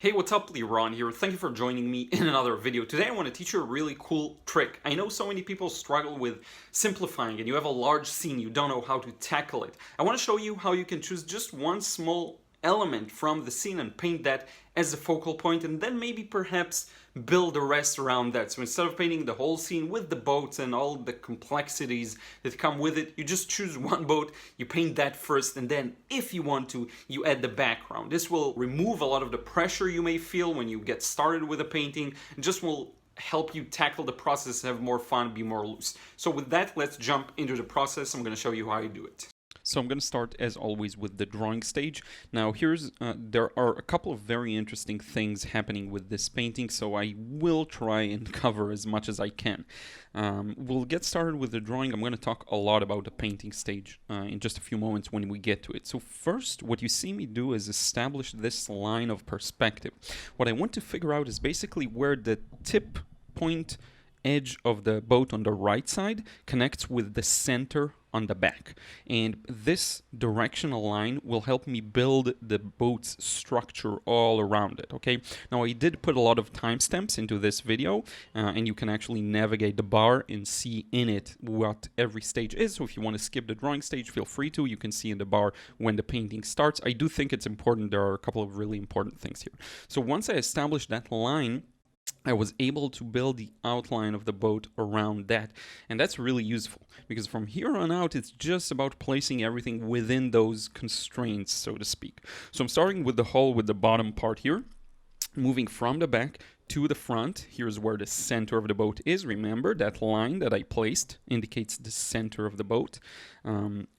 Hey, what's up, Liron here. Thank you for joining me in another video. Today I want to teach you a really cool trick. I know so many people struggle with simplifying and you have a large scene, you don't know how to tackle it. I want to show you how you can choose just one small element from the scene and paint that as the focal point, and then maybe perhaps build the rest around that. So instead of painting the whole scene with the boats and all the complexities that come with it, you just choose one boat, you paint that first, and then if you want to, you add the background. This will remove a lot of the pressure you may feel when you get started with a painting, and just will help you tackle the process, have more fun, be more loose. So with that, let's jump into the process. I'm going to show you how you do it. So I'm going to start, as always, with the drawing stage. Now, there are a couple of very interesting things happening with this painting, so I will try and cover as much as I can. We'll get started with the drawing. I'm going to talk a lot about the painting stage in just a few moments when we get to it. So first, what you see me do is establish this line of perspective. What I want to figure out is basically where the tip point edge of the boat on the right side connects with the center on the back, and this directional line will help me build the boat's structure all around it. Okay, now I did put a lot of timestamps into this video, and you can actually navigate the bar and see in it what every stage is. So if you want to skip the drawing stage, feel free to. You can see in the bar when the painting starts. I do think it's important. There are a couple of really important things here. So once I established that line, I was able to build the outline of the boat around that, and that's really useful because from here on out it's just about placing everything within those constraints, so to speak. So I'm starting with the hull, with the bottom part here, moving from the back to the front. Here's where the center of the boat is. Remember, that line that I placed indicates the center of the boat.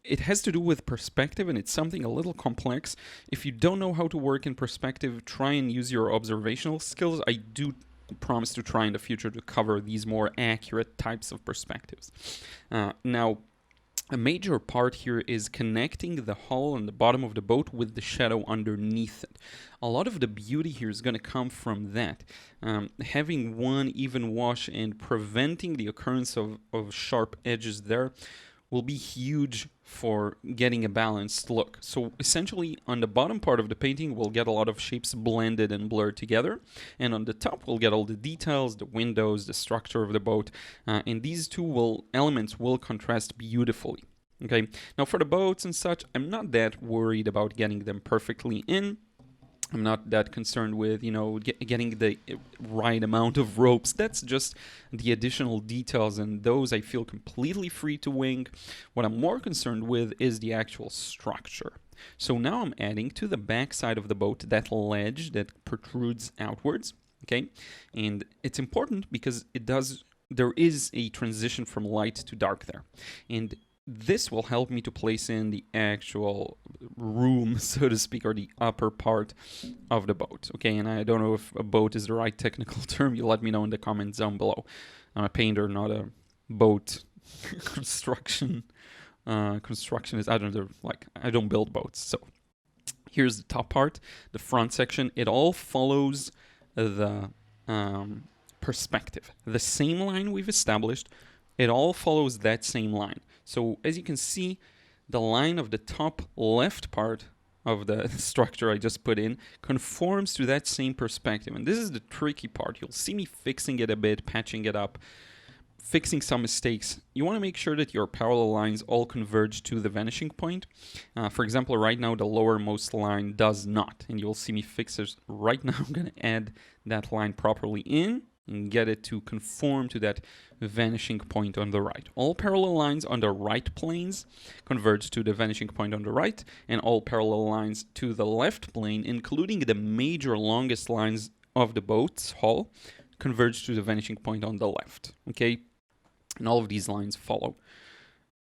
It has to do with perspective, and it's something a little complex. If you don't know how to work in perspective, try and use your observational skills. I do promise to try in the future to cover these more accurate types of perspectives. Now, a major part here is connecting the hull and the bottom of the boat with the shadow underneath it. A lot of the beauty here is going to come from that. Having one even wash and preventing the occurrence of sharp edges there will be huge for getting a balanced look. So essentially on the bottom part of the painting we'll get a lot of shapes blended and blurred together, and on the top we'll get all the details, the windows, the structure of the boat, and these two elements will contrast beautifully. Okay, now for the boats and such, I'm not that worried about getting them perfectly in. I'm not that concerned with, getting the right amount of ropes. That's just the additional details, and those I feel completely free to wing. What I'm more concerned with is the actual structure. So now I'm adding to the back side of the boat that ledge that protrudes outwards, okay? And it's important because there is a transition from light to dark there. And this will help me to place in the actual room, so to speak, or the upper part of the boat. Okay, and I don't know if a boat is the right technical term. You let me know in the comments down below. I'm a painter, not a boat construction. Constructionist. I don't know, I don't build boats. So here's the top part, the front section. It all follows the perspective. The same line we've established, it all follows that same line. So as you can see, the line of the top left part of the structure I just put in conforms to that same perspective. And this is the tricky part. You'll see me fixing it a bit, patching it up, fixing some mistakes. You want to make sure that your parallel lines all converge to the vanishing point. For example, right now the lowermost line does not, and you'll see me fix this right now. I'm going to add that line properly in and get it to conform to that vanishing point on the right. All parallel lines on the right planes converge to the vanishing point on the right, and all parallel lines to the left plane, including the major longest lines of the boat's hull, converge to the vanishing point on the left. Okay, and all of these lines follow.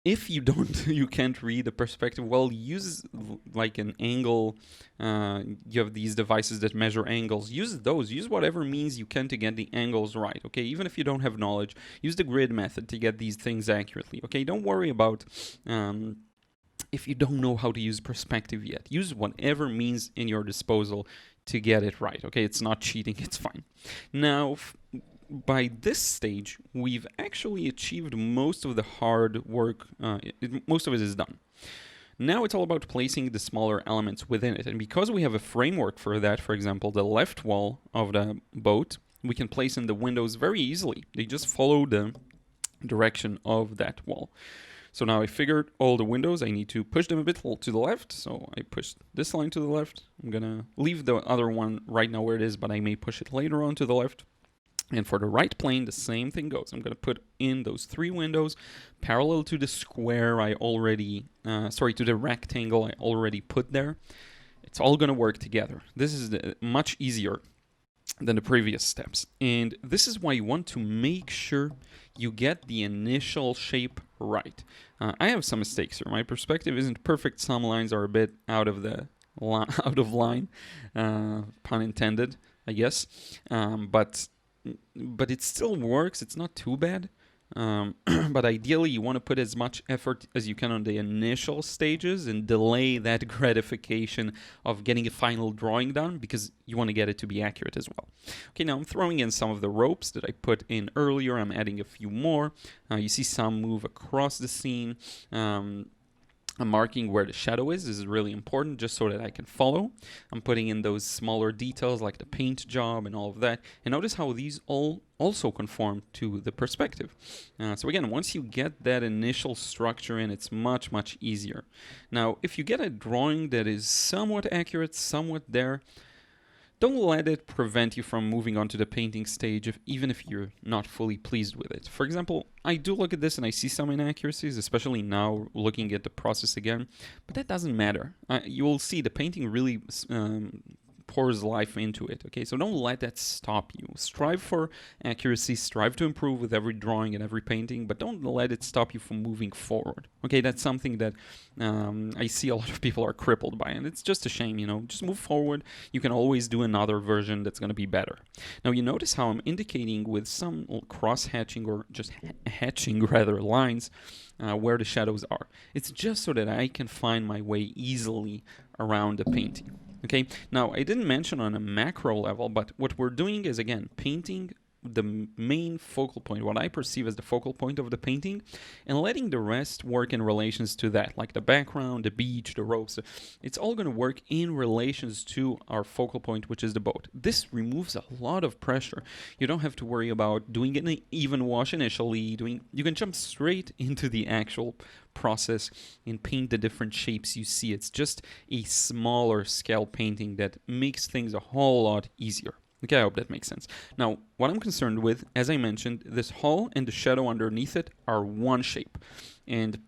If you can't read the perspective, well, use like an angle. You have these devices that measure angles. Use those. Use whatever means you can to get the angles right. Okay, even if you don't have knowledge, use the grid method to get these things accurately. Okay, don't worry about if you don't know how to use perspective yet. Use whatever means in your disposal to get it right. Okay, it's not cheating. It's fine. Now, by this stage, we've actually achieved most of the hard work. Most of it is done. Now it's all about placing the smaller elements within it. And because we have a framework for that, for example, the left wall of the boat, we can place in the windows very easily. They just follow the direction of that wall. So now I figured all the windows, I need to push them a bit to the left. So I pushed this line to the left. I'm gonna leave the other one right now where it is, but I may push it later on to the left. And for the right plane, the same thing goes. I'm gonna put in those 3 windows parallel to the square I already, to the rectangle I already put there. It's all gonna work together. This is much easier than the previous steps. And this is why you want to make sure you get the initial shape right. I have some mistakes here. My perspective isn't perfect. Some lines are a bit out of line, pun intended, I guess. But it still works. It's not too bad. But ideally, you want to put as much effort as you can on the initial stages and delay that gratification of getting a final drawing done, because you want to get it to be accurate as well. Okay, now I'm throwing in some of the ropes that I put in earlier. I'm adding a few more. You see some move across the scene. I'm marking where the shadow is. This is really important just so that I can follow. I'm putting in those smaller details like the paint job and all of that. And notice how these all also conform to the perspective. So again, once you get that initial structure in, it's much, much easier. Now, if you get a drawing that is somewhat accurate, somewhat there, don't let it prevent you from moving on to the painting stage, even if you're not fully pleased with it. For example, I do look at this and I see some inaccuracies, especially now looking at the process again, but that doesn't matter. You will see the painting really pours life into it. Okay, so don't let that stop you. Strive for accuracy, strive to improve with every drawing and every painting, but don't let it stop you from moving forward. Okay, that's something that I see a lot of people are crippled by, and it's just a shame, you know. Just move forward. You can always do another version that's going to be better. Now you notice how I'm indicating with some cross-hatching or just hatching rather lines where the shadows are. It's just so that I can find my way easily around the painting. Okay, now I didn't mention on a macro level, but what we're doing is, again, painting the main focal point, what I perceive as the focal point of the painting, and letting the rest work in relations to that, like the background, the beach, the ropes. It's all going to work in relations to our focal point, which is the boat. This removes a lot of pressure. You don't have to worry about doing an even wash initially. You can jump straight into the actual process and paint the different shapes you see. It's just a smaller scale painting that makes things a whole lot easier. Okay, I hope that makes sense. Now, what I'm concerned with, as I mentioned, this hull and the shadow underneath it are one shape. And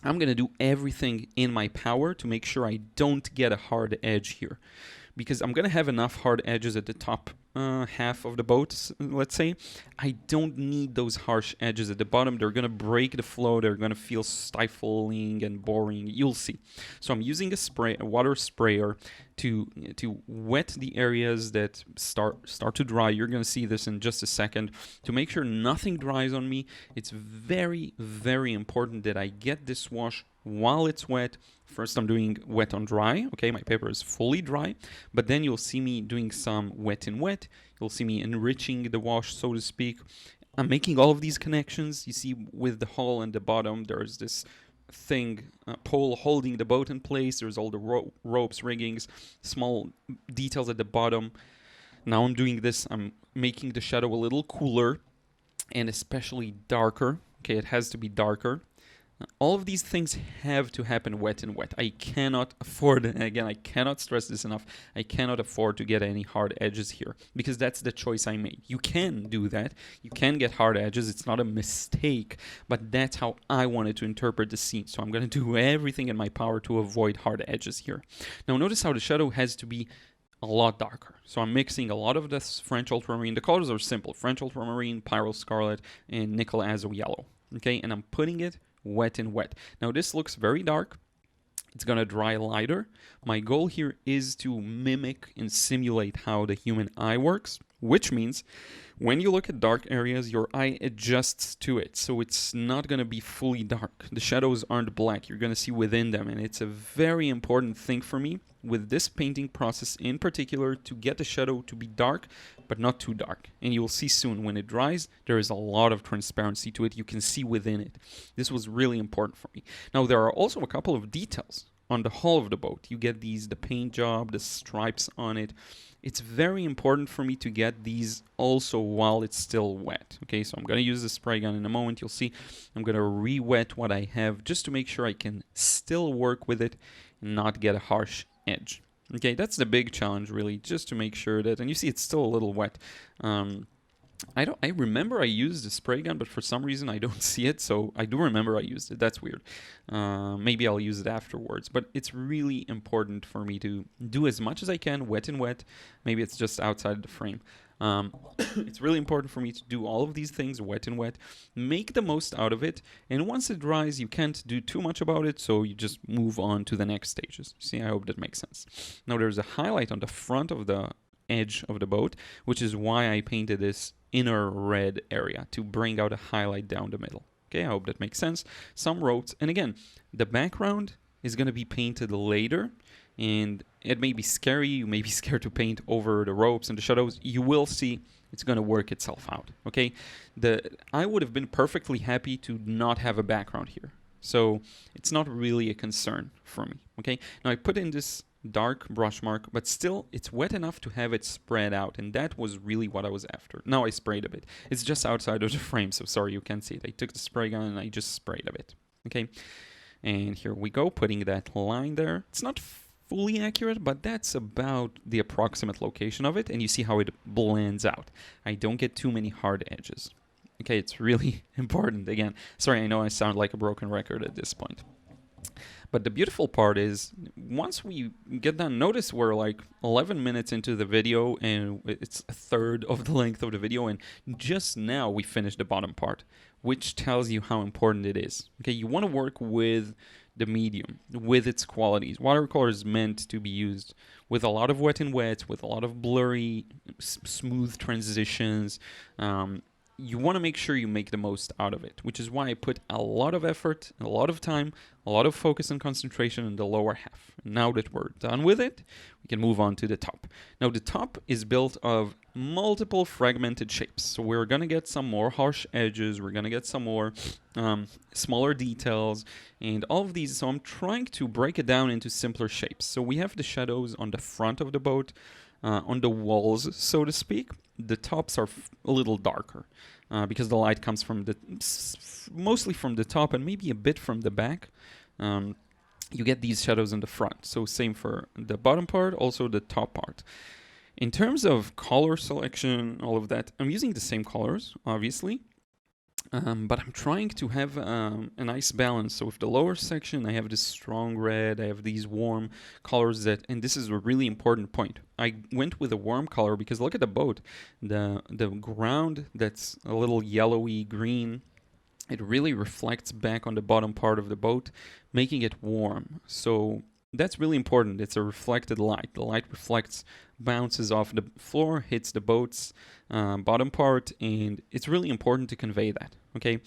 I'm going to do everything in my power to make sure I don't get a hard edge here. Because I'm going to have enough hard edges at the top half of the boat, let's say. I don't need those harsh edges at the bottom. They're going to break the flow. They're going to feel stifling and boring. You'll see. So I'm using a water sprayer to wet the areas that start to dry. You're going to see this in just a second. To make sure nothing dries on me, it's very, very important that I get this wash while it's wet. First, I'm doing wet on dry. Okay, my paper is fully dry, but then you'll see me doing some wet in wet. You'll see me enriching the wash, so to speak. I'm making all of these connections. You see, with the hull and the bottom, there's this thing, pole holding the boat in place. There's all the ropes, riggings, small details at the bottom. Now I'm doing this. I'm making the shadow a little cooler and especially darker. Okay, it has to be darker. All of these things have to happen wet and wet. I cannot afford, and again, I cannot stress this enough, I cannot afford to get any hard edges here, because that's the choice I made. You can do that. You can get hard edges. It's not a mistake, but that's how I wanted to interpret the scene. So I'm going to do everything in my power to avoid hard edges here. Now notice how the shadow has to be a lot darker. So I'm mixing a lot of this French ultramarine. The colors are simple: French ultramarine, Pyro Scarlet, and Nickel Azo Yellow. Okay, and I'm putting it wet and wet. Now this looks very dark. It's gonna dry lighter. My goal here is to mimic and simulate how the human eye works, which means when you look at dark areas, your eye adjusts to it. So it's not gonna be fully dark. The shadows aren't black. You're gonna see within them, and it's a very important thing for me with this painting process in particular to get the shadow to be dark, but not too dark. And you'll see soon when it dries, there is a lot of transparency to it. You can see within it. This was really important for me. Now, there are also a couple of details on the hull of the boat. You get the paint job, the stripes on it. It's very important for me to get these also while it's still wet. Okay, so I'm going to use the spray gun in a moment. You'll see I'm going to re-wet what I have just to make sure I can still work with it and not get a harsh edge. Okay, that's the big challenge really, just to make sure that, and you see it's still a little wet. I remember I used the spray gun, but for some reason I don't see it, so I do remember I used it. That's weird. Maybe I'll use it afterwards, but it's really important for me to do as much as I can, wet and wet. Maybe it's just outside the frame. It's really important for me to do all of these things, wet and wet, make the most out of it, and once it dries, you can't do too much about it, so you just move on to the next stages. See, I hope that makes sense. Now there's a highlight on the front of the edge of the boat, which is why I painted this inner red area to bring out a highlight down the middle. Okay, I hope that makes sense. Some ropes, and again, the background is going to be painted later, and it may be scary. You may be scared to paint over the ropes and the shadows. You will see it's going to work itself out. Okay, I would have been perfectly happy to not have a background here, so it's not really a concern for me. Okay, now I put in this dark brush mark, but still it's wet enough to have it spread out, and that was really what I was after. Now I sprayed a bit. It's just outside of the frame, so sorry you can't see it. I took the spray gun and I just sprayed a bit. Okay, and here we go, putting that line there. It's not fully accurate, but that's about the approximate location of it, and you see how it blends out. I don't get too many hard edges. Okay, it's really important. Again, sorry, I know I sound like a broken record at this point. But the beautiful part is, once we get done, notice we're like 11 minutes into the video and it's a third of the length of the video, and just now we finished the bottom part, which tells you how important it is. Okay, you want to work with the medium, with its qualities. Watercolor is meant to be used with a lot of wet and wet, with a lot of blurry, smooth transitions. You want to make sure you make the most out of it, which is why I put a lot of effort, a lot of time, a lot of focus and concentration in the lower half. And now that we're done with it, we can move on to the top. Now the top is built of multiple fragmented shapes. So we're going to get some more harsh edges, we're going to get some more smaller details, and all of these. So I'm trying to break it down into simpler shapes. So we have the shadows on the front of the boat, on the walls, so to speak. The tops are a little darker because the light comes from mostly from the top and maybe a bit from the back. You get these shadows in the front. So same for the bottom part, also the top part. In terms of color selection, all of that, I'm using the same colors, obviously. But I'm trying to have a nice balance. So with the lower section, I have this strong red, I have these warm colors and this is a really important point. I went with a warm color because look at the boat. The ground that's a little yellowy green, it really reflects back on the bottom part of the boat, making it warm. So that's really important. It's a reflected light. The light reflects, bounces off the floor, hits the boat's bottom part, and it's really important to convey that. Okay,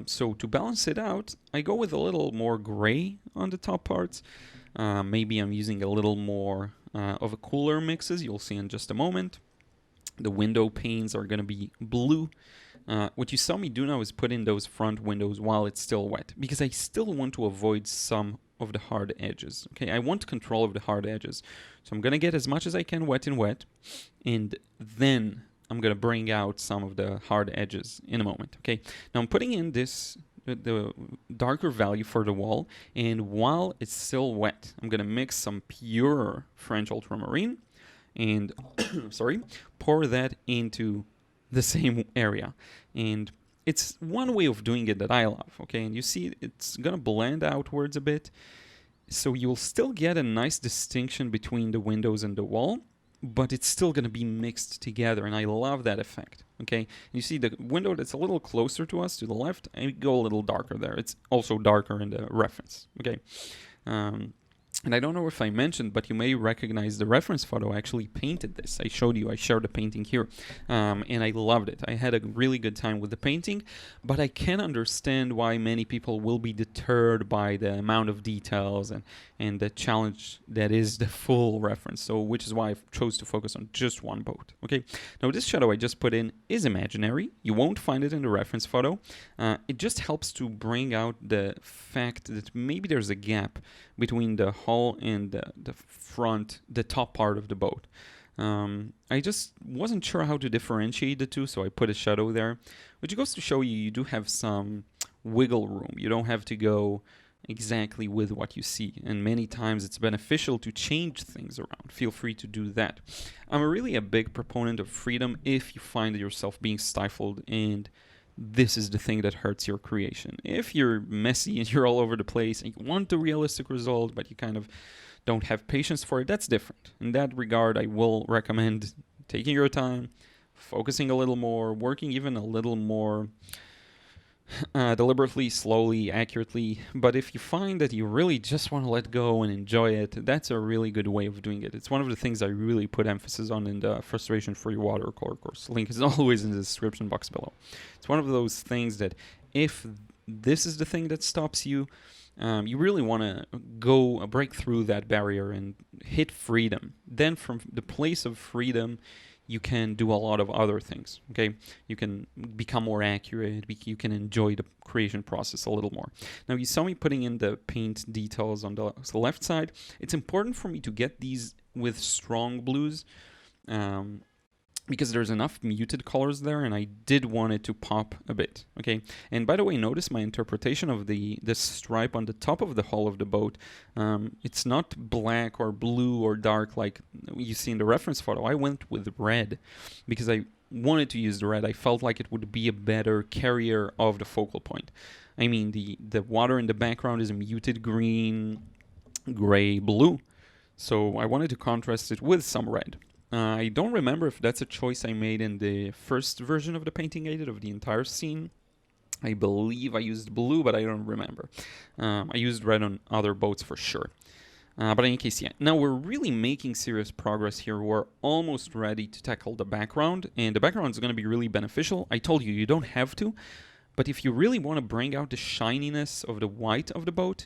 so to balance it out, I go with a little more gray on the top parts. Maybe I'm using a little more of a cooler mixes. You'll see in just a moment. The window panes are going to be blue. What you saw me do now is put in those front windows while it's still wet, because I still want to avoid some of the hard edges. Okay, I want control of the hard edges. So I'm going to get as much as I can wet and wet, and then I'm going to bring out some of the hard edges in a moment. Okay, now I'm putting in the darker value for the wall, and while it's still wet, I'm going to mix some pure French ultramarine and pour that into the same area. And it's one way of doing it that I love, okay? And you see it's going to blend outwards a bit, so you'll still get a nice distinction between the windows and the wall, but it's still going to be mixed together, and I love that effect, okay? And you see the window that's a little closer to us, to the left, I go a little darker there. It's also darker in the reference, okay? And I don't know if I mentioned, but you may recognize the reference photo. I actually painted this. I showed you, I shared the painting here, and I loved it. I had a really good time with the painting, but I can understand why many people will be deterred by the amount of details and the challenge that is the full reference. So, which is why I chose to focus on just one boat. Okay. Now, this shadow I just put in is imaginary. You won't find it in the reference photo. It just helps to bring out the fact that maybe there's a gap between the hull and the front, the top part of the boat. I just wasn't sure how to differentiate the two, so I put a shadow there, which goes to show you you do have some wiggle room. You don't have to go exactly with what you see, and many times it's beneficial to change things around. Feel free to do that. I'm really a big proponent of freedom if you find yourself being stifled and this is the thing that hurts your creation. If you're messy and you're all over the place and you want the realistic result but you kind of don't have patience for it, that's different. In that regard, I will recommend taking your time, focusing a little more, working even a little more deliberately, slowly, accurately. But if you find that you really just want to let go and enjoy it, that's a really good way of doing it. It's one of the things I really put emphasis on in the frustration-free watercolor course. Link is always in the description box below. It's one of those things that if this is the thing that stops you, you really want to go break through that barrier and hit freedom. Then from the place of freedom, you can do a lot of other things, okay? You can become more accurate, you can enjoy the creation process a little more. Now, you saw me putting in the paint details on the left side. It's important for me to get these with strong blues, because there's enough muted colors there, and I did want it to pop a bit, okay? And by the way, notice my interpretation of this stripe on the top of the hull of the boat. It's not black or blue or dark like you see in the reference photo. I went with red because I wanted to use the red. I felt like it would be a better carrier of the focal point. I mean, the water in the background is a muted green, gray, blue. So I wanted to contrast it with some red. I don't remember if that's a choice I made in the first version of the painting I did of the entire scene. I believe I used blue, but I don't remember. I used red on other boats for sure. But in any case, yeah. Now we're really making serious progress here. We're almost ready to tackle the background, and the background is going to be really beneficial. I told you, you don't have to, but if you really want to bring out the shininess of the white of the boat,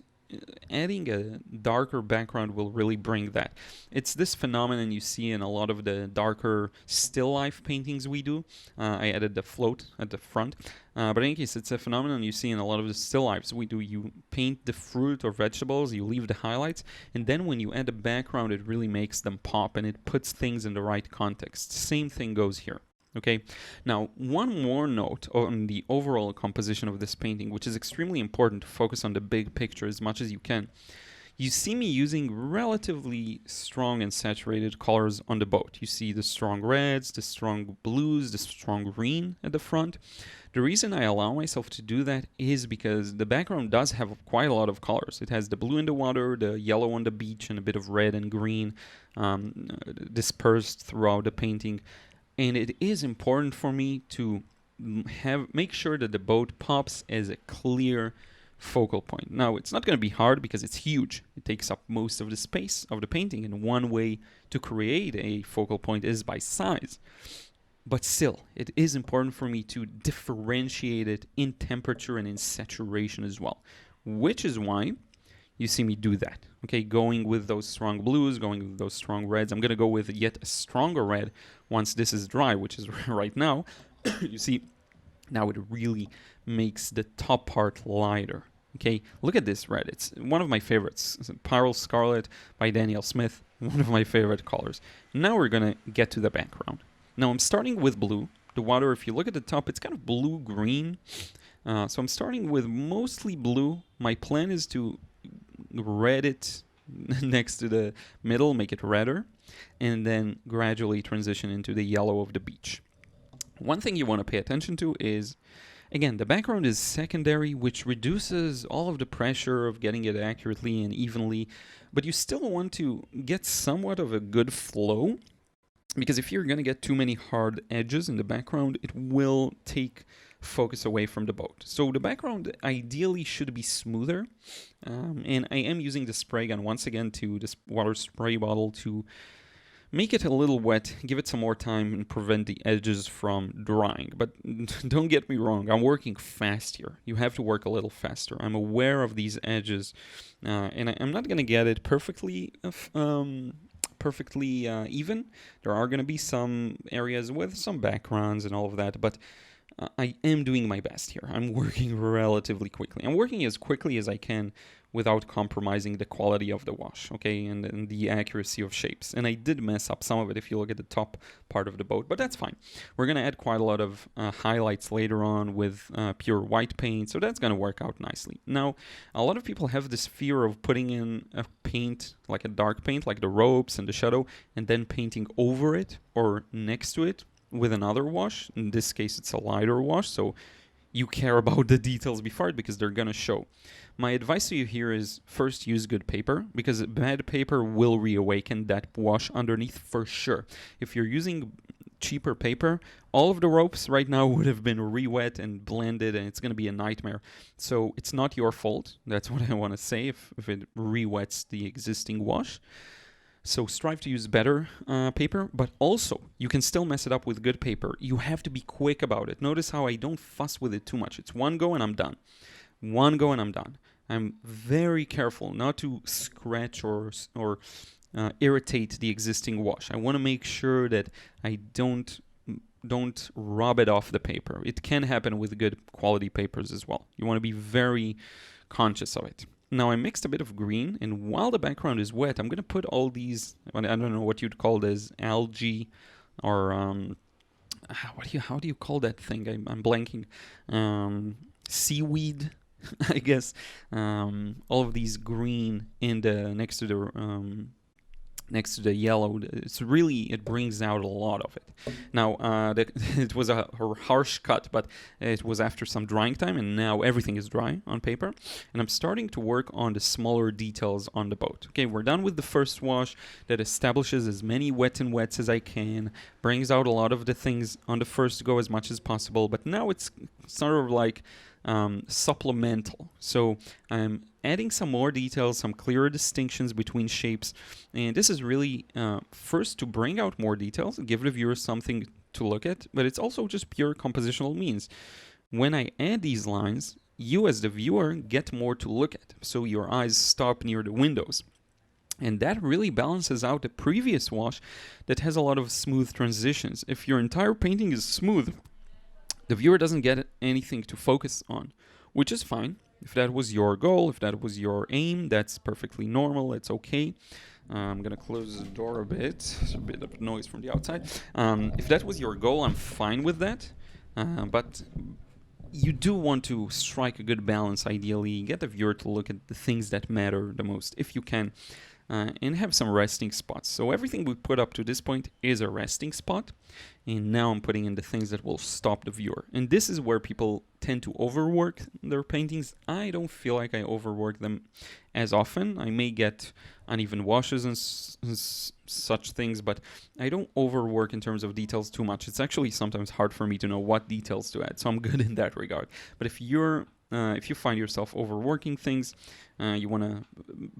adding a darker background will really bring that. It's this phenomenon you see in a lot of the darker still life paintings we do. I added the float at the front. But in any case, it's a phenomenon you see in a lot of the still lifes we do. You paint the fruit or vegetables, you leave the highlights, and then when you add a background, it really makes them pop and it puts things in the right context. Same thing goes here. Okay, now one more note on the overall composition of this painting, which is extremely important to focus on the big picture as much as you can. You see me using relatively strong and saturated colors on the boat. You see the strong reds, the strong blues, the strong green at the front. The reason I allow myself to do that is because the background does have quite a lot of colors. It has the blue in the water, the yellow on the beach, and a bit of red and green dispersed throughout the painting. And it is important for me to make sure that the boat pops as a clear focal point. Now, it's not going to be hard because it's huge. It takes up most of the space of the painting, and one way to create a focal point is by size. But still, it is important for me to differentiate it in temperature and in saturation as well, which is why you see me do that. Okay, going with those strong blues, going with those strong reds. I'm going to go with yet a stronger red once this is dry, which is right now. You see, now it really makes the top part lighter. Okay, look at this red. It's one of my favorites. It's Pyrrole Scarlet by Daniel Smith, one of my favorite colors. Now we're going to get to the background. Now I'm starting with blue. The water, if you look at the top, it's kind of blue-green. So I'm starting with mostly blue. My plan is to red it next to the middle, make it redder, and then gradually transition into the yellow of the beach. One thing you want to pay attention to is, again, the background is secondary, which reduces all of the pressure of getting it accurately and evenly, but you still want to get somewhat of a good flow, because if you're going to get too many hard edges in the background, it will take focus away from the boat. So the background ideally should be smoother, and I am using the spray gun once again to this water spray bottle to make it a little wet, give it some more time and prevent the edges from drying. But don't get me wrong, I'm working fast here. You have to work a little faster. I'm aware of these edges, and I'm not going to get it perfectly even. There are going to be some areas with some backgrounds and all of that, but I am doing my best here. I'm working relatively quickly. I'm working as quickly as I can without compromising the quality of the wash, okay, and the accuracy of shapes. And I did mess up some of it if you look at the top part of the boat, but that's fine. We're going to add quite a lot of highlights later on with pure white paint, so that's going to work out nicely. Now, a lot of people have this fear of putting in a paint, like a dark paint, like the ropes and the shadow, and then painting over it or next to it with another wash. In this case, it's a lighter wash, so you care about the details before it because they're going to show. My advice to you here is first use good paper, because bad paper will reawaken that wash underneath for sure. If you're using cheaper paper, all of the ropes right now would have been re-wet and blended, and it's going to be a nightmare. So it's not your fault. That's what I want to say, if it re-wets the existing wash. So strive to use better paper, but also you can still mess it up with good paper. You have to be quick about it. Notice how I don't fuss with it too much. It's one go and I'm done. One go and I'm done. I'm very careful not to scratch or irritate the existing wash. I want to make sure that I don't rub it off the paper. It can happen with good quality papers as well. You want to be very conscious of it. Now I mixed a bit of green, and while the background is wet, I'm going to put all these, I don't know what you'd call this, algae, or how do you call that thing? I'm blanking. Seaweed, I guess. All of these green in the next to the yellow. It brings out a lot of it. Now, it was a harsh cut, but it was after some drying time, and now everything is dry on paper. And I'm starting to work on the smaller details on the boat. Okay, we're done with the first wash that establishes as many wet and wets as I can, brings out a lot of the things on the first go as much as possible, but now it's sort of like supplemental. So I'm adding some more details, some clearer distinctions between shapes, and this is really first to bring out more details, give the viewer something to look at, but it's also just pure compositional means. When I add these lines, you as the viewer get more to look at, so your eyes stop near the windows. And that really balances out the previous wash that has a lot of smooth transitions. If your entire painting is smooth, the viewer doesn't get anything to focus on, which is fine. If that was your goal, if that was your aim, that's perfectly normal. It's okay. I'm going to close the door a bit. There's a bit of noise from the outside. If that was your goal, I'm fine with that. But you do want to strike a good balance, ideally. Get the viewer to look at the things that matter the most, if you can. And have some resting spots. So everything we put up to this point is a resting spot, and now I'm putting in the things that will stop the viewer. And this is where people tend to overwork their paintings. I don't feel like I overwork them as often. I may get uneven washes and such things, but I don't overwork in terms of details too much. It's actually sometimes hard for me to know what details to add, so I'm good in that regard. But if you find yourself overworking things, you want to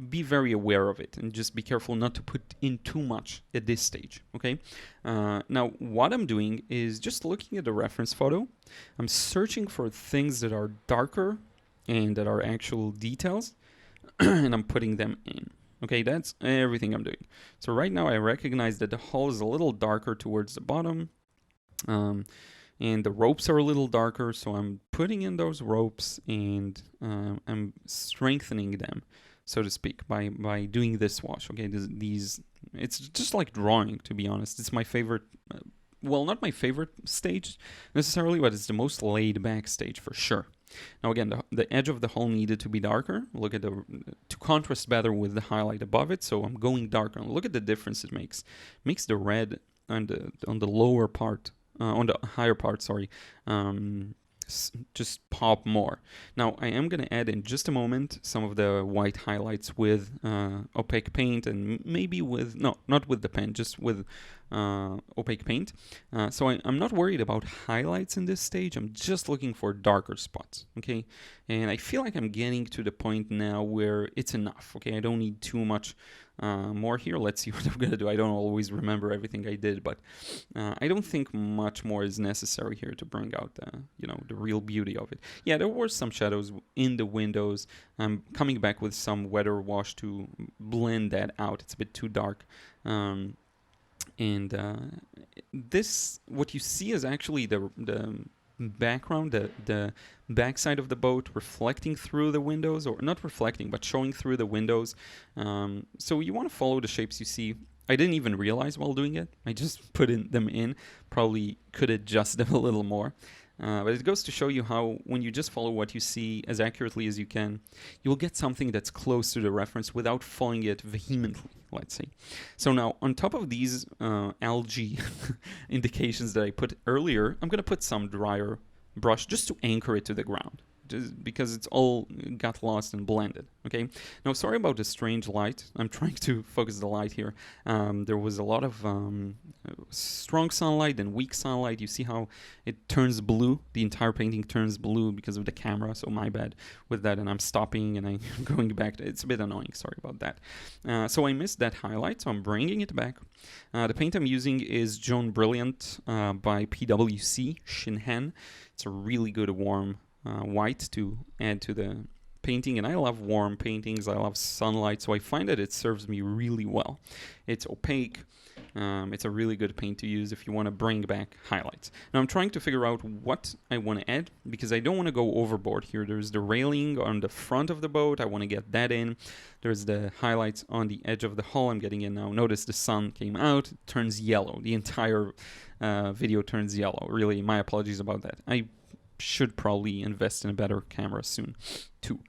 be very aware of it and just be careful not to put in too much at this stage, okay? Now, what I'm doing is just looking at the reference photo. I'm searching for things that are darker and that are actual details, and I'm putting them in. Okay, that's everything I'm doing. So right now I recognize that the hull is a little darker towards the bottom. And the ropes are a little darker, so I'm putting in those ropes and I'm strengthening them, so to speak, by doing this wash. Okay, it's just like drawing, to be honest. It's my favorite, well, not my favorite stage necessarily, but it's the most laid back stage for sure. Now again, the edge of the hull needed to be darker. Look at to contrast better with the highlight above it, so I'm going darker. Look at the difference it makes. It makes the red on the lower part, on the higher part, sorry, just pop more. Now I am going to add in just a moment some of the white highlights with opaque paint, and maybe with, no, not with the pen, just with opaque paint. So I'm not worried about highlights in this stage. I'm just looking for darker spots, okay? And I feel like I'm getting to the point now where it's enough, okay? I don't need too much more here. Let's see what I'm gonna do. I don't always remember everything I did, but I don't think much more is necessary here to bring out the real beauty of it. Yeah, there were some shadows in the windows. I'm coming back with some weather wash to blend that out. It's a bit too dark. And this, what you see is actually the background, the backside of the boat reflecting through the windows, or not reflecting, but showing through the windows. So you want to follow the shapes you see. I didn't even realize while doing it. I just put them in. Probably could adjust them a little more. But it goes to show you how when you just follow what you see as accurately as you can, you'll get something that's close to the reference without following it vehemently, let's say. So now, on top of these algae indications that I put earlier, I'm going to put some drier brush just to anchor it to the ground, just because it's all got lost and blended. Okay, now sorry about the strange light. I'm trying to focus the light here. There was a lot of strong sunlight and weak sunlight. You see how it turns blue? The entire painting turns blue because of the camera, so my bad with that, and I'm stopping and I'm going back. It's a bit annoying, sorry about that. So I missed that highlight, so I'm bringing it back. The paint I'm using is Jaune Brilliant by PwC, ShinHan. It's a really good warm white to add to the painting, and I love warm paintings. I love sunlight, so I find that it serves me really well. It's opaque. It's a really good paint to use if you want to bring back highlights. Now I'm trying to figure out what I want to add, because I don't want to go overboard here. There's the railing on the front of the boat. I want to get that in. There's the highlights on the edge of the hull I'm getting in now. Notice the sun came out. It turns yellow. The entire video turns yellow. Really, my apologies about that. I should probably invest in a better camera soon too.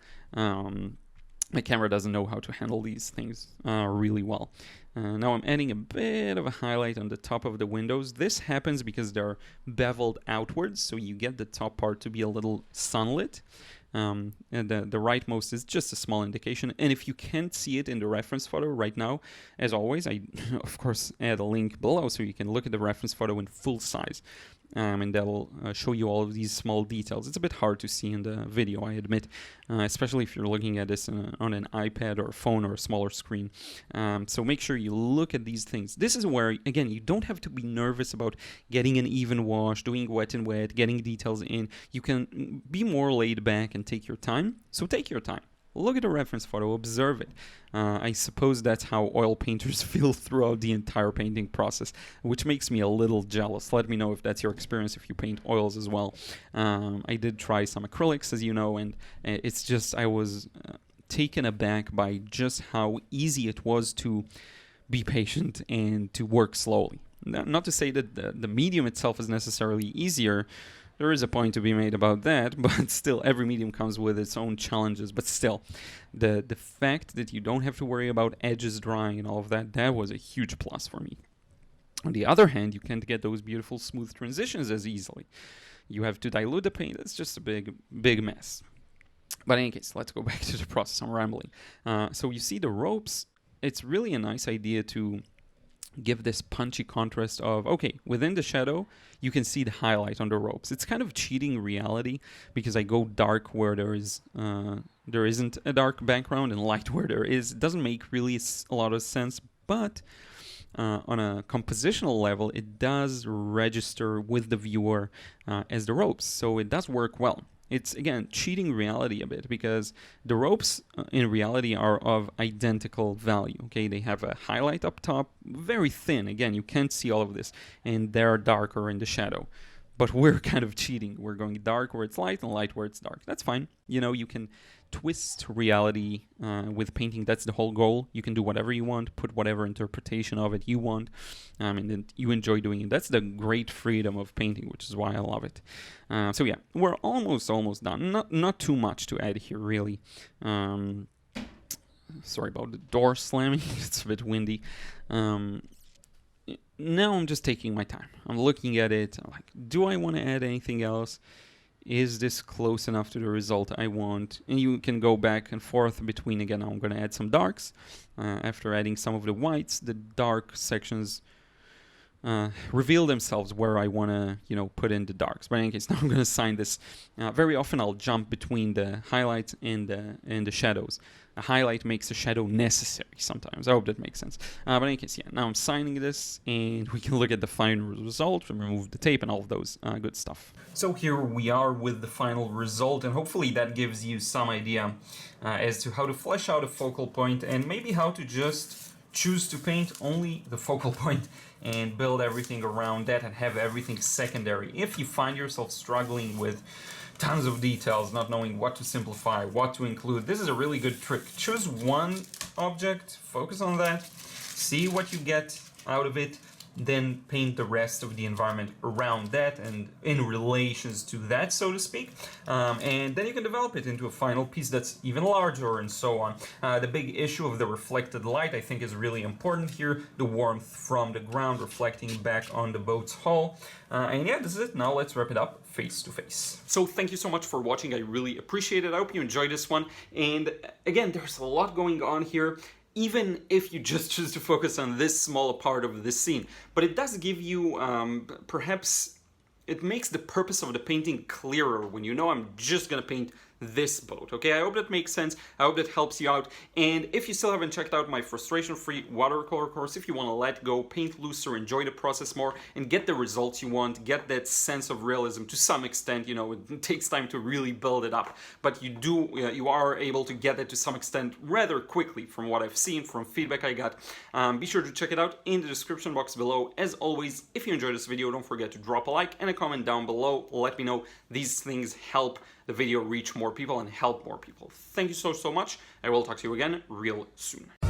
My camera doesn't know how to handle these things really well. Now I'm adding a bit of a highlight on the top of the windows. This happens because they're beveled outwards, so you get the top part to be a little sunlit. And the rightmost is just a small indication. And if you can't see it in the reference photo right now, as always, I of course add a link below so you can look at the reference photo in full size. And that'll show you all of these small details. It's a bit hard to see in the video, I admit, especially if you're looking at this on an iPad or a phone or a smaller screen. So make sure you look at these things. This is where, again, you don't have to be nervous about getting an even wash, doing wet and wet, getting details in. You can be more laid back and take your time. So take your time. Look at the reference photo, observe it. I suppose that's how oil painters feel throughout the entire painting process, which makes me a little jealous. Let me know if that's your experience, if you paint oils as well. I did try some acrylics, as you know, and it's just, I was taken aback by just how easy it was to be patient and to work slowly. Not to say that the medium itself is necessarily easier. There is a point to be made about that, but still, every medium comes with its own challenges. But still, the fact that you don't have to worry about edges drying and all of that, that was a huge plus for me. On the other hand, you can't get those beautiful smooth transitions as easily. You have to dilute the paint. It's just a big mess. But in any case, let's go back to the process. I'm rambling. So you see the ropes. It's really a nice idea to give this punchy contrast of, okay, within the shadow, you can see the highlight on the ropes. It's kind of cheating reality because I go dark where there isn't a dark background and light where there is. It doesn't make really a lot of sense, but on a compositional level, it does register with the viewer as the ropes, so it does work well. It's, again, cheating reality a bit because the ropes in reality are of identical value, okay? They have a highlight up top, very thin. Again, you can't see all of this, and they're darker in the shadow. But we're kind of cheating. We're going dark where it's light and light where it's dark. That's fine. You know, you can twist reality with painting. That's the whole goal. You can do whatever you want, put whatever interpretation of it you want, and then you enjoy doing it. That's the great freedom of painting, which is why I love it. So yeah, we're almost done. Not too much to add here, really. Sorry about the door slamming. It's a bit windy. Now I'm just taking my time. I'm looking at it. I'm like, do I want to add anything else? Is this close enough to the result I want? And you can go back and forth between, again, I'm going to add some darks. After adding some of the whites, the dark sections reveal themselves where I want to, put in the darks. But in any case, now I'm going to assign this. Very often I'll jump between the highlights and the shadows. A highlight makes a shadow necessary sometimes. I hope that makes sense. But in any case, yeah, now I'm signing this, and we can look at the final result, remove the tape and all of those good stuff. So here we are with the final result, and hopefully that gives you some idea as to how to flesh out a focal point and maybe how to just choose to paint only the focal point and build everything around that and have everything secondary. If you find yourself struggling with tons of details, not knowing what to simplify, what to include, this is a really good trick. Choose one object, focus on that, see what you get out of it, then paint the rest of the environment around that and in relations to that, so to speak, and then you can develop it into a final piece that's even larger and so on. The big issue of the reflected light, I think, is really important here, the warmth from the ground reflecting back on the boat's hull. And yeah, this is it. Now let's wrap it up face to face. So thank you so much for watching. I really appreciate it. I hope you enjoyed this one. And again, there's a lot going on here, even if you just choose to focus on this small part of this scene. But it does give you, perhaps, it makes the purpose of the painting clearer when you know I'm just gonna paint this boat, okay? I hope that makes sense. I hope that helps you out. And if you still haven't checked out my frustration-free watercolor course, if you want to let go, paint looser, enjoy the process more, and get the results you want, get that sense of realism to some extent, you know, it takes time to really build it up, but you are able to get it to some extent rather quickly from what I've seen, from feedback I got. Be sure to check it out in the description box below. As always, if you enjoyed this video, don't forget to drop a like and a comment down below. Let me know. These things help the video reach more people and help more people. Thank you so much. I will talk to you again real soon.